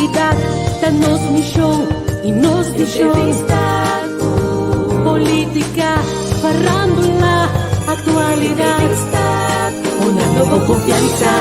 atualidad da nos misión y nos visión. Política, farándula, actualidad, una nueva confianza.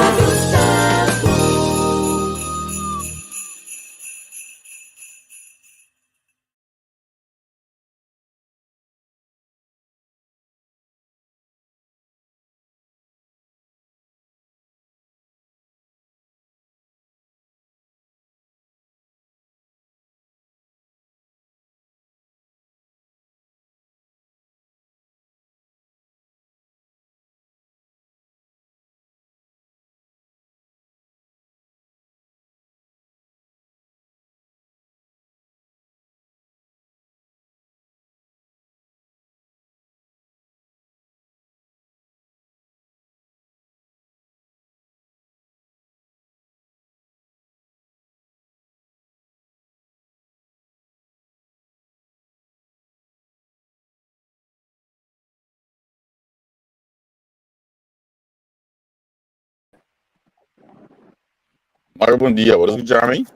Mara, bom dia. What is your name?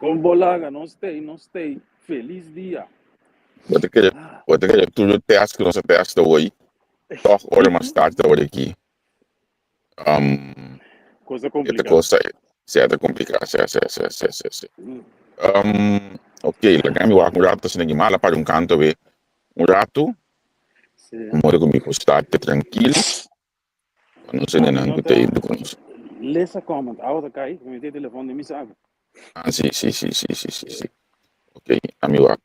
Com bolaga, não stay. Feliz dia. Wat ik je toen je test onze testen hoor, toch hoor maar starten hoor ik. Coisa Het complicada. costa certa complicação, sim. Ok, lá me vai um rato assim, mala para canto ver rato, Sim. mora comigo estar tranquilo, não sei nem não tem indo com isso. Leça comment, outra cai, me tem telefone, me sabe. Ah, sim. Ok, a me vai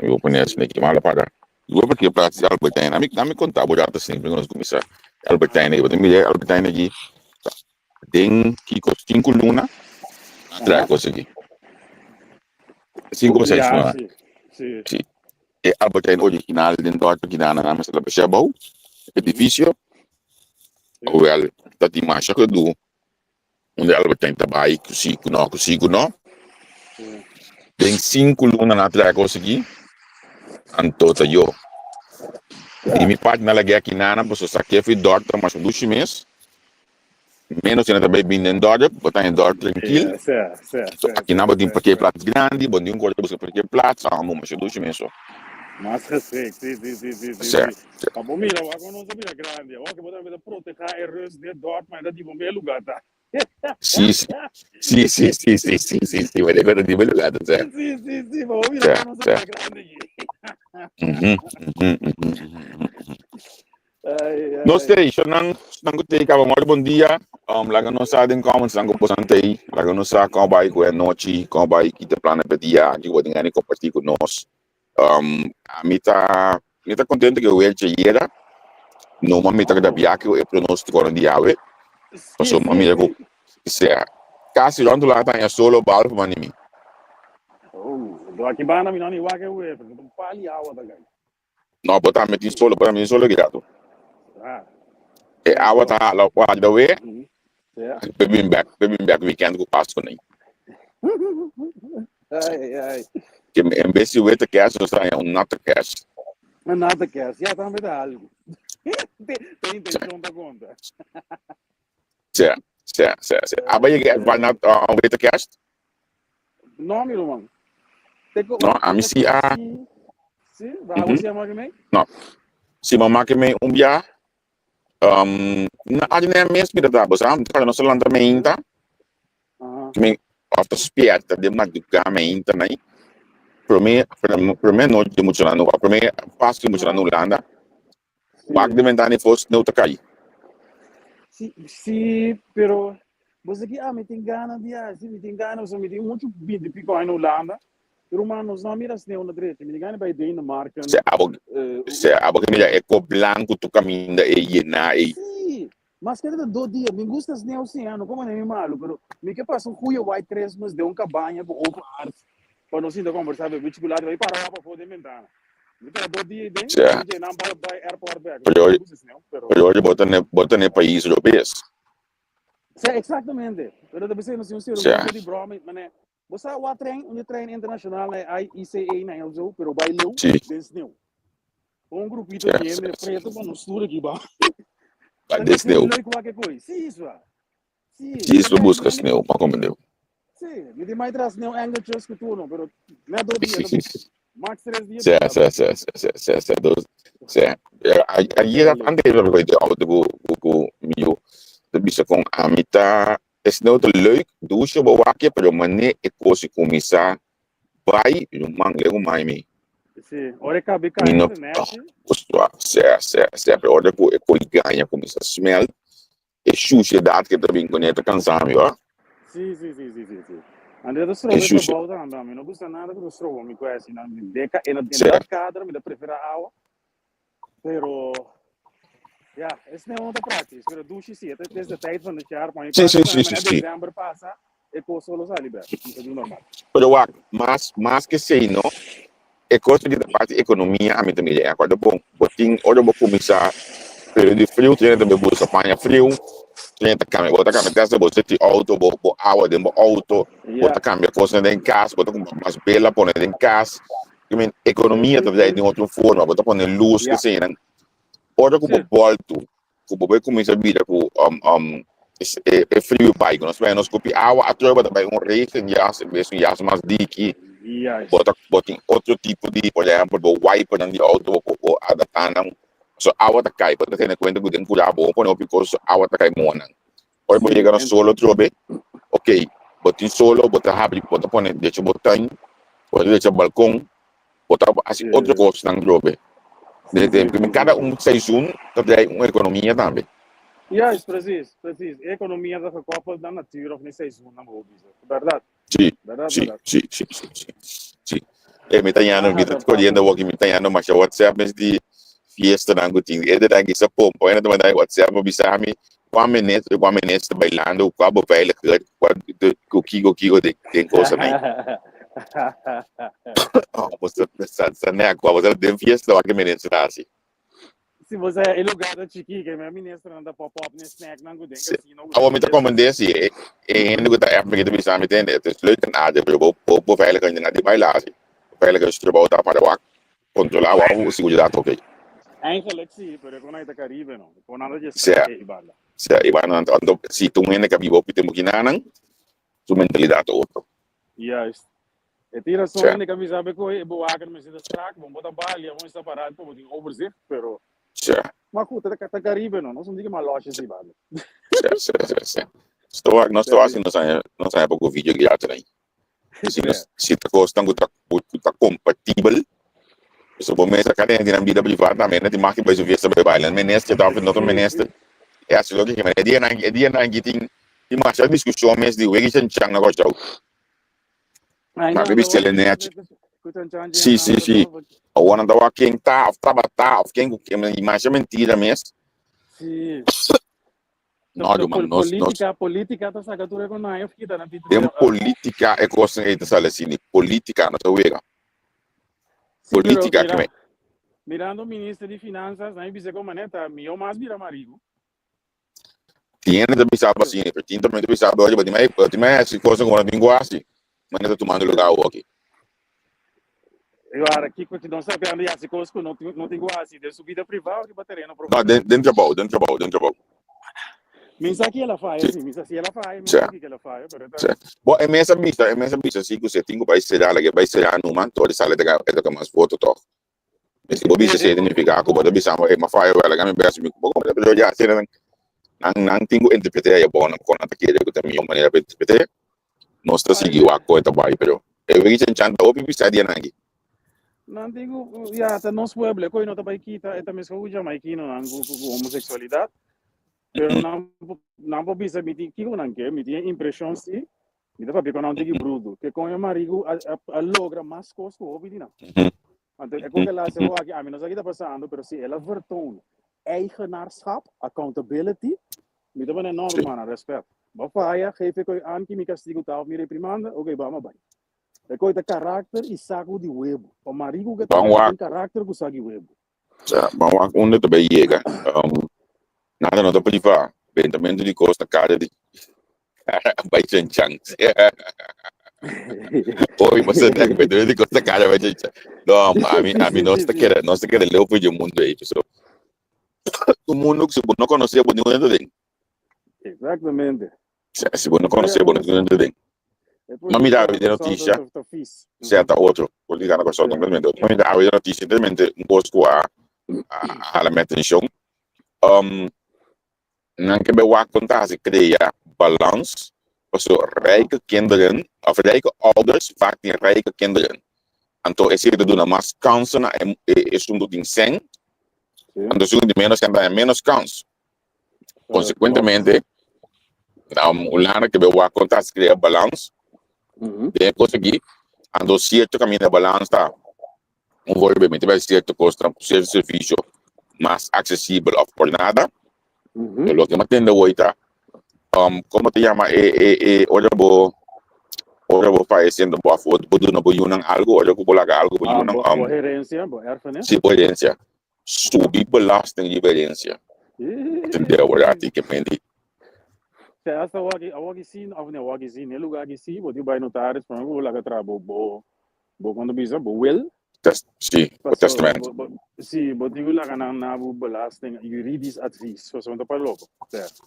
open assim, mala para. Eu vou porque para se Albertina, me contar o rato assim, para nós começar. Albertina, eu tenho Albertina aqui. Tem que com 5 luna, atrás consegui. 5 ou 6 luna. Sim. E Albertina original dentro aqui na nossa Chabau, edifício. Well, dat die marcha que do onde Albertina trabalha, consigo não. Tem 5 lunas na atrás consegui. Antota eu. E me parte na lague aqui na você sabe que foi dorta, mas 2 meses. Menos ainda também bem dentro dorta, botar em dorta tranquilo. Certo. Aqui na tem porque platos grande, bom dia um corte busca porque platos, mas 2 meses só. Mas respeito, sim. Certo. A bom mira, agora não sabia grande, agora que botar a proteger erros de dort, mas dá tipo meio lugar, tá? Sim, vai agora de belo lugar, certo? Sim, vamos mira, agora não sabia grande aqui. Não sei, se não gostei, que bom dia. Lá não sabe em como se não gostei, lá não sabe como vai com a noite, como vai que te plana para dia, que vou ter compartilhar com nós. A mim tá contente que eu vejo era, não me tá da viagem eu pronóstico agora dia ave. Passou uma mira com se quase onde lá tá solo bal para mim. Do aqui bana mi não igual que eu é, porque pali água da gai. Não, botar me solo para mim solo girado. E água tá lá para da we. Bebim back weekend com passo nem. Ai. Que em vez de we te cash só é nota cash. Nada que é, já tá me dá algo. Tem intenção da conta. Certo. Abai que vai na we te cash? Não, meu irmão. Não, a mim se a Sim, vai você amar que me? Não. Se mamá que me dia na adne mesmo que dá, você não para nosso lançamento. Que me after spiata de magicamente, né? Primeiro noite de muito lá no, primeiro passo de muito lá no Holanda. Bag de ventana fosse não tá cai. Sim, pero você que me tem gana de me tem gana, você me tem muito bem de pico aí no Holanda. Pero mano, não mira se não na direita, me engana vai Dinamarca. Se abo que mira eco branco tu caminho e na e. Sim, mas que era 2 dias, me gusta se não oceano, como nem malo, pero me que passa Julio vai 3 meses de cabanha com open art. Para nós ainda conversar, vai chocolate vai parar para poder ventana. Me tem 2 dias bem, gente não vai airport back. Pero hoje bota ne país europeu. Sim, exatamente. Pero da você não se usa de broma, mané. Você o trem internacional é ICA na Elzo, pero vai low, desneu. Grupo de gente preto para nos estudo aqui ba. Desneu. Qualquer coisa. Sim, isso. Isso busca sneu, para como deu. Sí, me di mais atrás não anger just que tu não, pero não é 2 dias, max 3 dias. Aí era antes de we de auto go mio de bisa kong amita is nou te leuk douche bewaken pero mane e kosi komisa bai no mangle o mai mi Sim, ora cabe mi no internet. kuswa se pero orde ko e ko ganha komisa smell e sushi dat que também conecta cansami ó Sim. André do e strove per sushi volta andam, não custa nada do strove, me conhece, não deca, em se dat kadar, me da prefira água, pero ja, esse não é outra prática, pero douche sim, até desde a tijd van het jaar, maar je passa samen, é sim dezembro passa, e ko solo sa liber, isso é normal. pero wa mas que sei no e coisa de parte economia a mim também é acordo bom botin ora vou começar período de frio tem também bolsa panha frio tem bota câmera dessa você tem auto bo água de auto bota câmera coisa dentro de casa bota com mais bela põe dentro de casa I mean economia também de outra forma bota põe luz que sei não ora com volto com começar a vida com é frio pai nós vamos copiar água a troca também regen já se mesmo já mais dique bota outro tipo de, por exemplo, o wiper ng auto o adaptanan so awat kay bota tem kwento gudin pula bo pono because awat kay mo nang or mo llegar solo trobe okay botin solo bota habli bota pone de hecho botan o de hecho balcón bota assim outra coisa nang trobe de cada seizoen dat jy uma economia também Ja, is precies. A economia dat gekoppeld aan natuur of niet seizoen aan hobby's. Verdade? Sim. Me tá yando, me tá escolhendo o que me tá yando, mas o WhatsApp é de fiesta na gutin. Ele tá aqui só pompo, ainda mandar WhatsApp, bisa mi, quando meneste bailando, quando baila, quando kiko de coisa né. Você pensa né, quando você tem fiesta, o que meneste tá assim. Se você é lugar da chiqui, que minha ministra anda pop-up ne snack nangu denga sino. Awo me tá comandando ainda que tá é porque bisa mi tem, é leuk en aardig, bo veilig kan je naar die bailar. Veilig is er bouwt daar para controlar o seguridade ok. Eigenlijk sim, pero quando é da Caribe não. Quando anda de ibala. Ibala ando si tu mene ka vivo pite mukinanang, su mentalidade outro. Juist. Het hier is zo in de camisa bij kooi, bewaken met de straat, we moeten balen, we moeten paraat, we moeten overzicht, pero. Maar goed, dat kan Caribe não, nós não diga mais lojas de bala. Nós estou assim, nós é pouco vídeo que já tem. Se tá gostando tá compatível. So bom mês a cada dia na vida privada, mas de marca vai subir sobre baile, meneste tá fazendo outro meneste. É assim logo que é dia na giting, e mais a discussão mês de hoje gente chang na gosta. Mas bebê se ele net. Sim. O ano da quem tá, quem que mais mentira mês. Sim. Não, política tá sagatura com nós, que tá na vida. Tem política é coisa que tá sala assim, política na tua vega. Política que mirando o ministro de Finanças, aí dizer como é, tá, meu mais vira marido. Tiene de pensar assim, também de pensar, olha, mas se coisa como bingo assim, mas não tá tomando lugar aqui. Agora, aqui que não sabe onde é, se coisa não tem assim, de subida privada que bateria no problema. Não, dentro da bol. Minsa que ela faz, sim, minsa se ela faz, minsa que ela faz, pero bom, é mesmo vista, se você tem que vai ser no manto, de sala de mais foto to. Mas se você se identificar com o bisa mas faz ela game best me como eu já sei não tenho interpretar é bom com a que eu também uma maneira de interpretar. Nós está seguindo a coisa vai, pero eu vejo que chanta o bisa dia nangi. Não digo, já tá nos pueblo, coi não tá vai quita, é também só jamaicano com homossexualidade. Pero não vou bisa me que não quer, me tem impressão se me dá para ver não tem bruto, que com o marido a logra mais coisas que ouvi não. Então é como ela se vai aqui, a mim não sei o que está passando, pero se ela vertoon eigenaarschap, accountability, me dá uma norma, respeito. Bafaya, geef ik aan que me castigo tal, me reprimanda, ok, vamos bem. É coisa de caráter e saco de webo. O marido que tem caráter com saco de webo. Vamos onde também chega. Nada não dá para levar. Bentamento de costa, cara de vai chanchan. Oi, você tem que bentamento de costa, cara vai chanchan. Não, a mim nós está querendo ler o vídeo mundo aí, pessoal. O mundo que se não conhecia, bonito dentro dele. Exatamente. Se você não conhecia, bonito dentro dele. Depois Mas me dá a de notícia, tá fixe. certa outro, vou ligar na pessoa, mas me dá a notícia, realmente, um pouco a atenção. Não que eu vou contar se cria balans, also rijke kinderen, of rijke ouders vaak die rijke kinderen. Então, esse é de mais kansen é um do sem, então se de menos tem menos kans. Consequentemente, o lana que eu vou contar se cria balans, tem que conseguir, então certo caminho de balans tá, obviamente vai ser certo custo, certo serviço mais acessível por nada. É lo que me entende hoje tá. Como te chama? Ora vou fazendo boa foto, vou dando algo, ora vou colocar algo, vou Boa herência, boa erfenis. sim, herência. Subir belasting de herência. Entendeu? Agora tem que medir. Se essa wagi sim, of ne wagi sim, ne lugar que sim, vou vai notares, para vou lá que trabo bo quando bisa bo will. Sim, o testamento. Sim, bo digo lá que na bu belasting juridis advies, so são para louco, certo?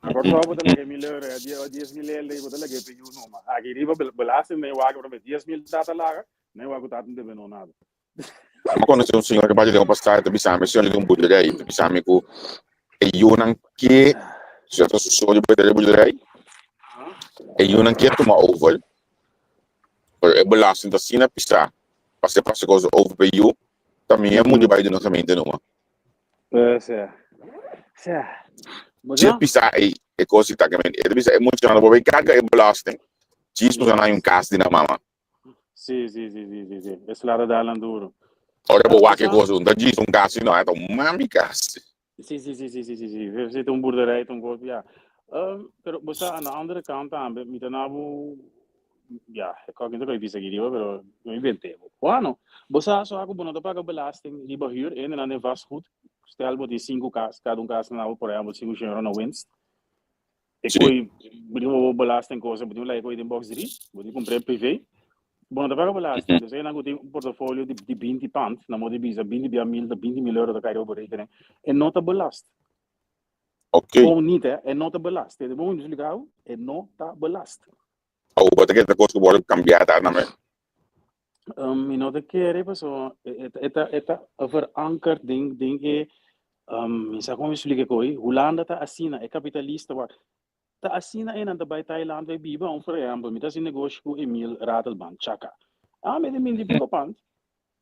Agora só vou lá que melhor é 10.000 ele vou lá que pediu não, mas aqui riba belasting ne wagi para 10.000 data lá, ne wagi data não deve não nada. Mas quando você senhor que pode ler um passagem, tu bisa me se ele um budget aí, tu bisa me com eu não que se eu sou de budget aí, eu não que tomar over, é belasting da sina pisa, passa coisa over para eu, também é muito vai de nossa mente não. Se pisa é coisa que também, é bisa é muito não vai carga é belasting. Diz para não caso de na mama. Sim. Esse lado da landuro. Ora vou aqui coisa, não diz caso não, é tão mami caso. Sim. Você tem burderij, coisa, ja. Pero você na andere kant também, me tenabu, ja, ik kan niet zeggen wie zeggen, pero eu inventei. Bueno, você só algo bom, não paga belasting, riba huur, en dan é vastgoed. Stel dat die 5 casas, cada casa na por exemplo 5 euro na winst. Ik gooi, bedoel belasting kosten, bedoel like gooi in box 3, bedoel comprar privé. Bom, da paga belasting, dus aí na tem um portfólio de 20 pand, na modo bisa 20.000 euro da caiu por rekening, en nota belast. Ok. Bom, niet hè, en nota belast. De bom desligado, en nota belast. Oh, wat ik de kost worden cambiar daar na me. In nota kere paso, eta verankerd ding que isa como explica coi, Holanda ta assina, é capitalista wa. Ta assina en anda bij Thailand bij biba, por exemplo, mita sin negócio com Emil Ratelband, Chaka. Me de mindi pico pand.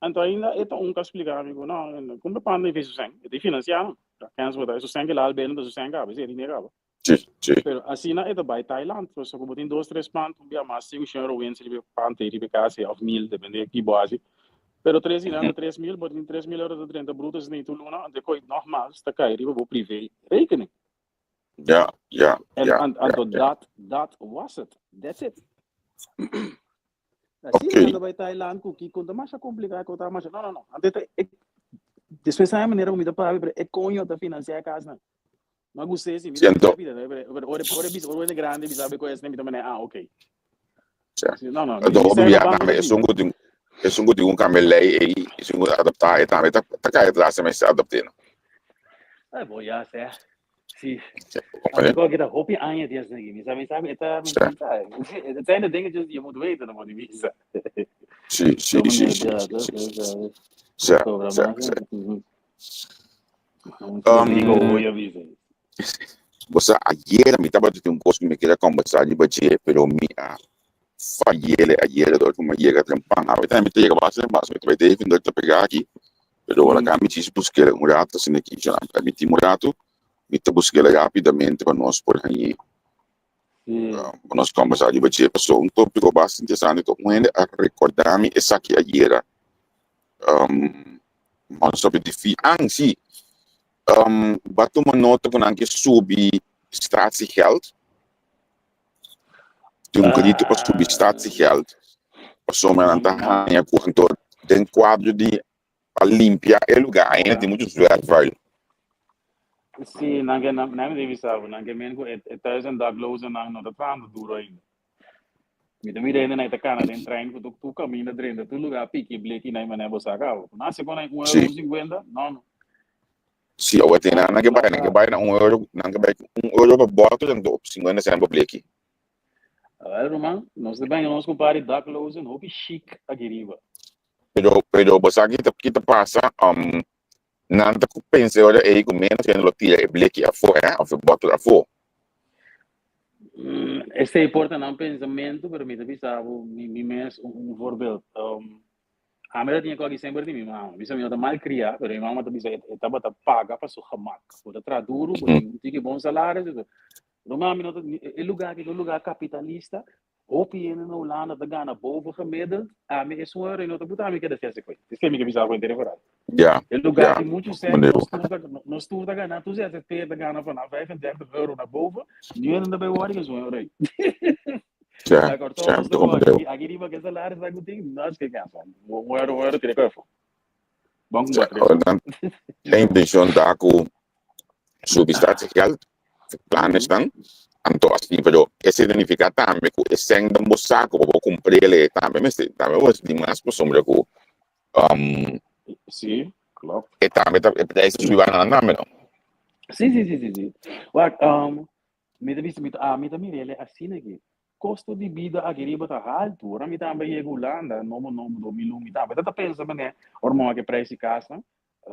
Então ainda é um caso explicar amigo, não, como pand nem fez o sangue, é de financiar. Kan zo dat, so sangue lá bem, so sangue abe, é dinheiro. Sim. Pero assina é bij Thailand, so como tem 2-3 pand, bia mais 5 euro wens, ele pand, ele case of 1.000, depende aqui base. Pero 3.000, but in 3.000 euro de 30 brutos niet te doen, de kooi nogmaals, dan kan je die privé rekening. Ja. Dat was het. That's it. Okay. Sim, bij Thailand, cookie, conta mais complicado, conta mais. Não. Después de maneira como para é conho da financiar a casa. Mas gostei assim, me Siento. Ora grande, me sabe coisa, nem também ok. Não. Do via na é um good camelei e um adaptar e também tá cai lá se mais adaptando. Bom, já sei. Sim. Agora que tá hopi anja dias aqui, me sabe, tá, het zijn de dingetjes die je moet weten, dan moet je weten. Sim. Você ayer me tava de coisa que me queria conversar de budget, pero me ayer do como llega trampang, a veces me llega base, mas me vai ter vindo de pegar aqui. Pero agora me disse buscar um rato assim aqui já, me tem rato, me tá buscando rapidamente para nós por aí. Para nós conversar de budget, passou um tópico bastante interessante, então ainda a recordar-me essa aqui ayer. Mas sobre sim. Batu uma nota com que subir statiegeld. Toen krediet op subir statiegeld. Passou me na tahanha quanto tem quadro de para limpar o lugar, ainda tem muitos lugares. Sim, não deve saber, não mengo é 1000 daglozen não da trando duro ainda. Me ainda na Itacana tem trein que tu caminha dentro do lugar pique bleki na mané bosaga. Na segunda €1.50, não. Sim, eu tenho na que vai na €1, na que vai €1 para bota, então 50 cents para bleki. Roman, nós também nós comparamos Ducklows e Hopi chic aqui riba. Pero basta kita passa, nanta ko pense ora e ko menos que lo tira e bleki a fo, of a bottle a fo. Este importa não pensamento, pero me avisa mi mes voorbeeld. A minha tinha que sempre de minha mãe. Bisa minha mal criar, pero minha mãe também estava a pagar para seu gemak. Por traduro, tem que bom salário. Normalmente, é lugar capitalista. Opie in Holanda te gaan naar boven gemiddeld. Me is waar in het boete que defesa coi. Isso que me bisa com interesse. Ja. El lugar que muitos zijn, Meneer. nos toer te gaan, tu zet het te gaan van 35 € naar boven. Nu en dan bij waar is zo'n rij. Ja, Agora, ja, todos toch meneer. aqui riba que salário vai guting, nós que ganhamos. Um euro, tira que foi. Bom, Ja, dan a intenção da ko substância geld, planos dan, anto assim, pero esse significa também que esse ainda moçaco para cumprir ele também, mas também você tem mais por sombra que Sim, claro. e também é para isso subir na também não. Sim. Wat, me também ele assim aqui. Custo de vida aqui riba tá alto, ora me também é Holanda, não do milhão, me também. Tá pensando, né? Ormão que preço casa.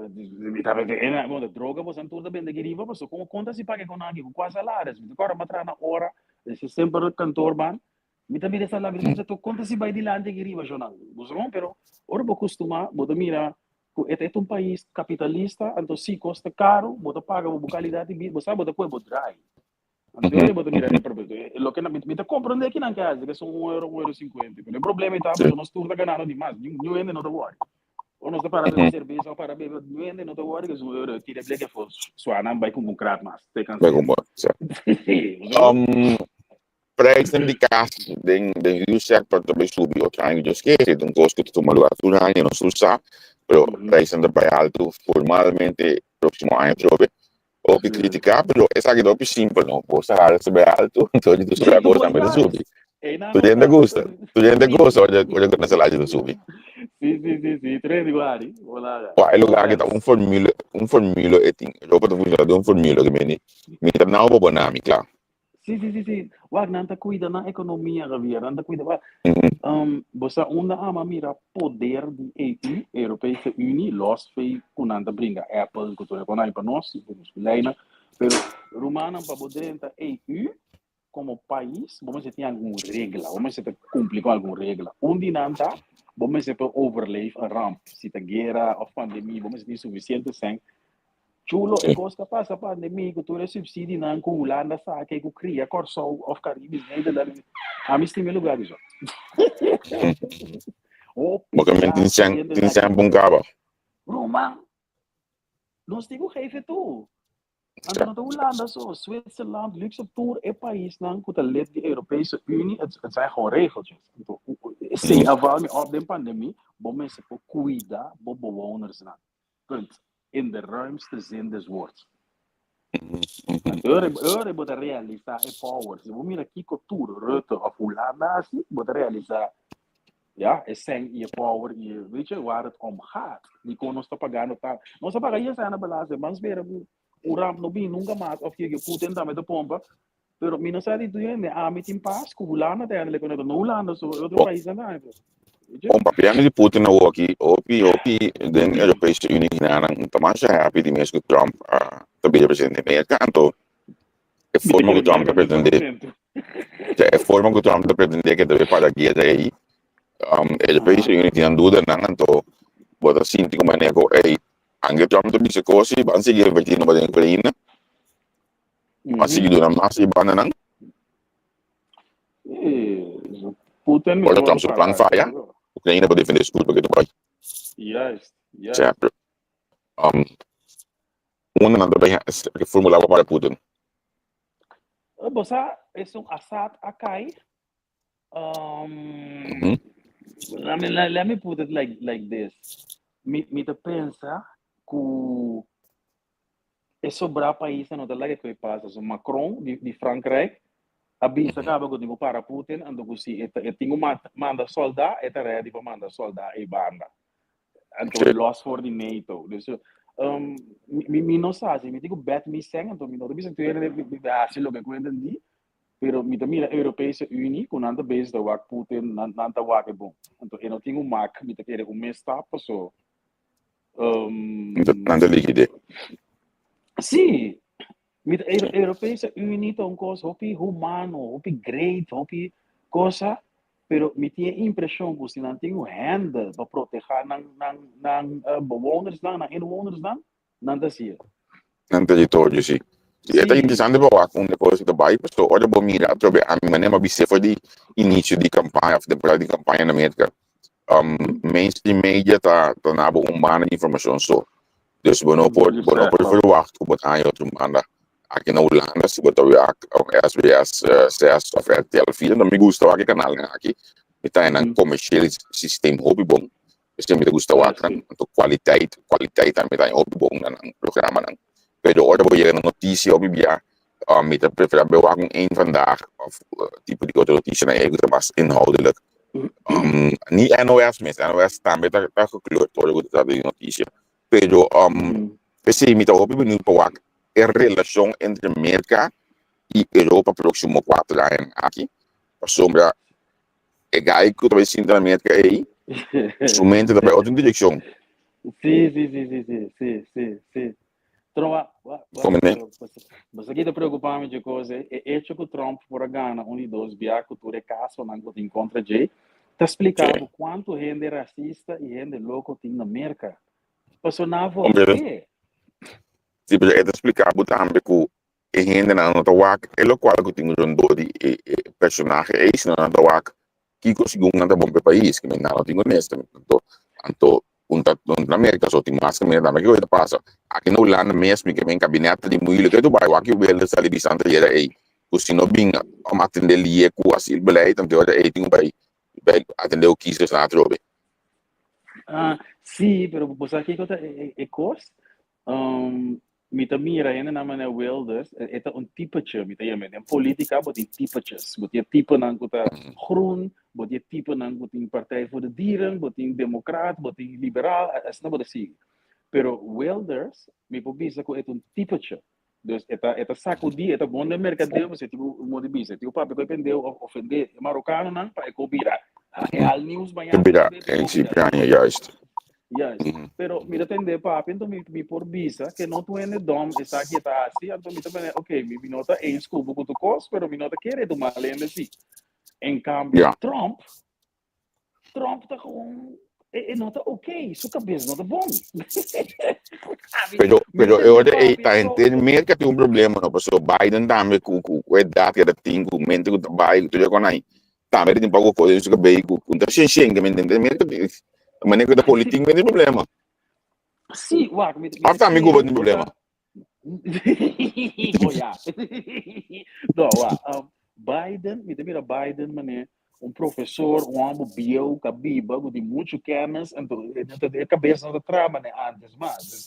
Me também é uma droga, você não tudo bem de riba, mas como conta se paga com aqui, com quase salários, me agora matra na hora, esse sempre cantor ban. Me também dessa lá, você tu conta se vai de lá de riba, jornal. Você não, pero ora vou costumar, vou mira, é um país capitalista, então se custa caro, vou pagar uma qualidade de vida, você sabe, depois vou dry. Anterior eu mira nem problema. Lo que me comprando aqui na casa, que são €1,50. O problema está, porque nós estamos ganhando demais. Não ainda não te worry. Ou nós para beber cerveja, ou para beber, não ainda não te worry, que €1 tira bleque for sua não vai com crack mas tem Vai como, prijs in die kaas, den you sector to be subi o trying just que se un costo que toma lugar tu año no susa, pero prijs in de bij alto formalmente próximo año trove. O que criticar, pero es algo dopo simple, no, vos salar se bij alto, entonces tu sulla cosa também subi. Tu gente gosta, olha que nessa laje do subi. Sim, três iguais, olá. Pá, é lugar que tá um formula e tem, eu para funcionar de um formula que me tá não vou bonar, me claro. Sim. Wag nanta cuida na economia gavia, nanta cuida wa. Você onda ama mira poder de EU, Europese Unie, los fei kunanta bringa Apple, que tu reconai para nós, leina, pero Romana para poder entrar EU como país, vamos ter alguma regra, vamos ter cumprir com alguma regra. Onde nanta, vamos ter overleef een ramp, se a guerra of pandemia, vamos ter suficiente sangue. Chulo, e costa passa pandemia, que tu subsídio na Holanda, sabe que cria Corsol of Caribe, ainda da a mim tem lugar isso. Porque me tem sempre um cabo. Roma, nós temos que fazer tudo. Então, na Holanda, Zwitserland, Luxemburgo, é país não que lid de Europese Unie, het zijn gewoon regeltjes. Sem avali op de pandemie, bom se voor cuidar, bom bewoners na. Punt. In de ruimste zin des woords. Eure moet realizar e power. Se vamos aqui com tudo, Rutte of Holanda, assim, moet realizar. Ja, é sem e power e weet je waar het om gaat. Die kon ons te pagando tá. Nós pagamos essa na beleza, mas ver o ramp no bin nunca mais of que Putin tá met de pompa. Pero mina sa di tuyo ne amit in pas ku Holanda te anele kono no Holanda so outro país na. Om papiamo di Putin na walkie, opi, den Europese Unie hinaan, tamasha happy di mesmo Trump, tabi presidente Amerika, anto e forma que Trump pretende, cioè e forma que Trump pretende che deve fare guerra aí, Europese Unie tinha dúvida não, anto bota sinti come nego, anche Trump to dice così, van seguire investindo per l'Ucraina, ma seguire una massa di banana, Putin poi Trump su plan fire, Ucraina per difendere scudo perché tu poi. Yes. Certo. Una não também reformulava para Putin. Você é Assad akai. Let me put it like this. Me te pensa que é sobrar país não tá lá que passa. So Macron de Frankrijk, a bisa acaba que digo para Putin, ando que se tinha manda soldado, é ready para mandar soldado e banda. Então lost for the NATO. Dus mi não sabe, me digo bet me sem, então me não bisa tu ele me dá se lo que eu entendi. Pero mira Europese Unie, con anda base da wak Putin, nanta wak é bom. Então, eu não tenho mak, mita querer mês tapa só. Nada líquido. Sim, mita Europese Unie tá coisa hopi humano, hopi great, hopi coisa, pero me tinha impressão que se não tem handle para proteger bewoners na inwoners não dá sim. Nada território, sim. E é interessante para o depois da Bahia, pessoal, olha para mim, a minha maneira de ser foi de início de campanha, temporada de campanha na América. Mainstream media tá na banda de informação só. Dus we não pode verwachten op het aanhouden maanda. Aqui na Holanda, se botar o SBS 6 of RTL 4, dan me gusta aqui canal aqui. Está em um comercial sistema hobby bom. Você me gusta aqui, então qualidade também tá em hobby bom no programa não. Pero ora vou ir na notícia hobby bia. Me tá preferir bewaken een vandaag of type die notícia na eigen mas inhoudelijk. Niet NOS met NOS também tá gekleurd hoor dat die notícia. Pero você me tá hobby benieuwd para a relação entre América e Europa próximo 4 anos aqui. A sombra é gai que talvez sinta na América aí. Instrumento da outra direção. Sim. Trova, Como né? Mas aqui tá preocupado de coisa, é que o Trump por Gana, dos via cultura caso não que encontra Jay, tá explicando quanto gente racista e gente louco tem na América. Passou na volta. Sim, mas é de explicar também que a gente não tá wak, é o qual que tem um body personagem é isso não tá wak, que conseguiu um bom país, que não tem honesto, então na América só tem mais que mesmo, mas que coisa passa. Aqui na Holanda mesmo que vem gabinete de mulher que tu vai wak o belo da televisão tá era aí, o sino bem atender ali com o asilo beleid, então aí tem vai atender o que se está trobe. Sim, pero você aqui que é cost. Mita mira ainda na maneira Wilders, é tipetje, mita em política, botem tipetjes, botem tipo na groen, botem tipo na partij voor de dieren, botem democraat, botem liberaal, assim não assim. Pero Wilders, me pobisa que é tipetje. Dus eta sacudi, eta bom de mercadeu, você tipo modo bisa, tipo papo que pendeu ofender marocano não, para cobrar. Real News banha. Cobrar, em si pianha juist. Yes, pero mira entender papi, então me por visa que não tu é dom, está aqui tá assim, então me também, ok, me nota em escubo com tu cos, pero me nota querer do mal ainda assim. Em cambio, Trump tá com nota ok, sua cabeça nota bom. Pero eu tá entendendo mesmo que tem problema, não, pessoal, Biden também com a idade que tem, com o mente que Biden, tudo com aí. Também tem pouco coisa isso que bem com tá que me entende mesmo. Mas nem que da política não tem problema. Sim, uau. Há amigo não tem problema. Não, uau. Biden, me mira Biden, mané, professor, homem bio, cabiba, com muito canas, então a cabeça não trama, né, antes, mas.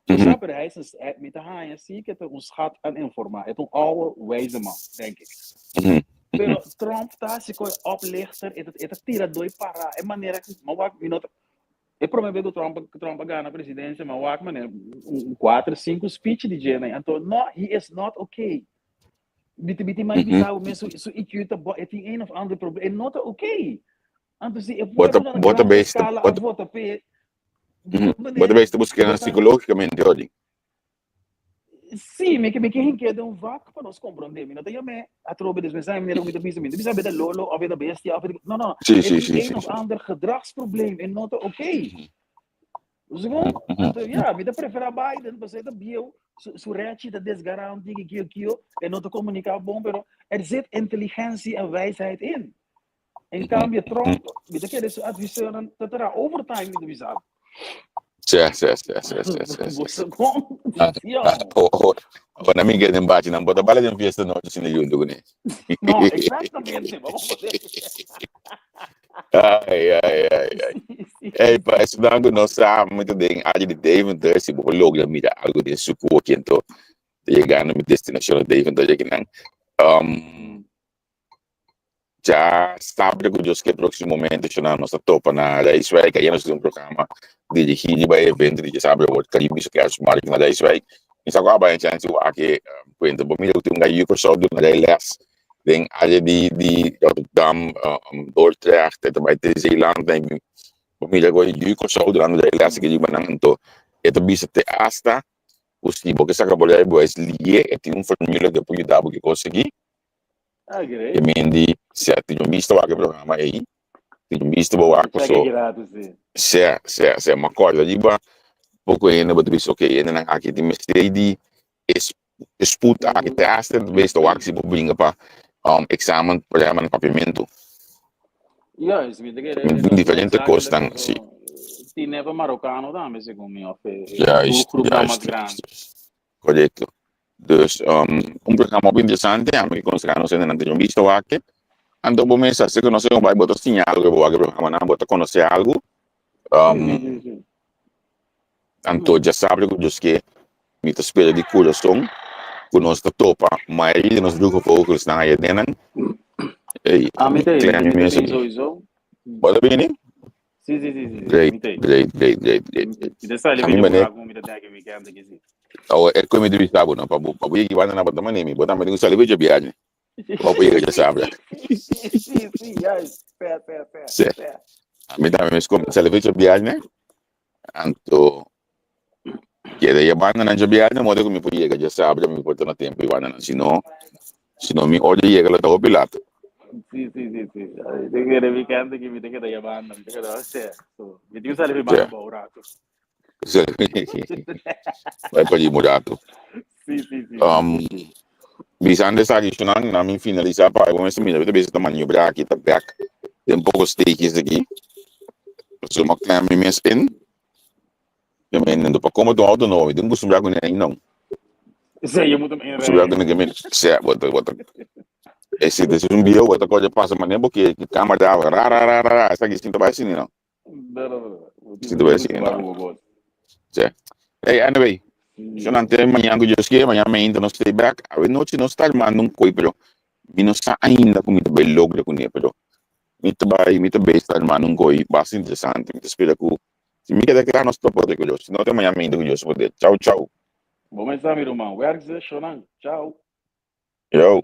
Zo sabe, hij is met de haai zie ik het ons gaat aan informar. Het een oude wijze man, denk ik. Pero Trump tá se coi oplichter, het tira dois para, é maneira que, mas o minuto, é provável que Trump ganha a presidência, mas o mané 4, 5 speech de gente, então no, he is not okay. Biti mais bizarro mesmo, isso ikiuta, tem een of ander probleem, é not okay. Então se bota besta, bota p. Bota besta buscando psicologicamente hoje. Sim, me que quer um vaca para nós compreender, não tem a trobe das mensagens, me muito bisa da lolo, of da bestia, of não. Sim. Een of ander gedragsprobleem en not oké. Segundo, ja, me prefere Biden, você da bio, su reactie da desgarantie que en not comunicar bom, pero zit intelligentie en wijsheid in. En cambio Trump, me quer isso adviseren dat er overtime met de bizar. Certo. Quando a minha tem bate não bota bala de fiesta não te ensina junto com ele. Não, exatamente, vamos fazer. Ai, para estudando não sabe muito bem a de David, se vou logo mira algo de suco aqui então chegar na minha destinação David aqui não. Já sabe que Deus que próximo momento já nós topa na Israel que nós temos um programa dirigido para evento de sabe o Caribe que é chamado na Israel. Isso agora vai chance o aqui quando bom milho tem um gaio por só do na les Den alle die Rotterdam, Dordrecht, het bij Zeeland, dan pamilya ko yung ko sa ulan dahil kasi kaya man to. Ito bisa te asta, usti porque sa kabolay bo es liye et yung formula que puyo dabo que consegui. Ah, great. E mendi se ati yung visto wa que programa aí. Yung visto bo wa ko so. Se ma corda di ba pouco ainda but bis okay ainda nang aqui de mestedi es disputa aqui te asta visto wa que se bringa pa examen programa no papimento. Ja, is weet ik. Diferente costan, sì. Tineva marocano também, segundo me Juist, correcto. Dus programa bem interessante, que consideramos en anterior visto aqui. Ando bom mesa, se conhece vai botar sinal que vou aqui programa não botar conhecer algo. Anto já sabe que me tá espera de coração, que nós tá topa, mas ele nos grupo focus na aí dentro. Me tem isso. Bora bem, né? Sim. Great. Dessa ali vem para algum me tem que me quer dizer. Oh, é como de vista não, para ir vai na bota mané, botar mas não sabe de viagem. Para ir já sabe. Sim, pé. Me dá mesmo como sabe de viagem, né? Anto que daí a banda na viagem, modo que me podia já sabe, me importa no tempo e vai na senão me olha e ela tá o pilato. Sim. Deve weekend que me tem que dar banda, me tem que dar so, me diz ali banda borato. Vai para ir murato. Sim. Bisande sa adicional na min finalizar para vamos se mira, talvez tamanho aqui tá back. Tem pouco steaks aqui. So uma clame mes in. Eu me entendo para como do auto não, eu não gosto de nem não. Sei, eu muito bem. Sobre que me se bota. Esse desse bio, outra coisa passa mané porque câmera dá rara, essa aqui sinto vai assim não. Não. Sinto vai assim não. Hey, anyway, yo no antes mañana yo es que mañana me entro no stay back. A ver noche no estar mandando un coi, pero mi no está ainda com muito bem logro com ele, pero mi te bem estar mandando un coi bastante interessante. Me espera que se me queda claro no estou por de curioso. No te mañana me entro curioso por de. Tchau. Vamos lá, meu irmão. Werk ze, Shonan. Tchau. Yo.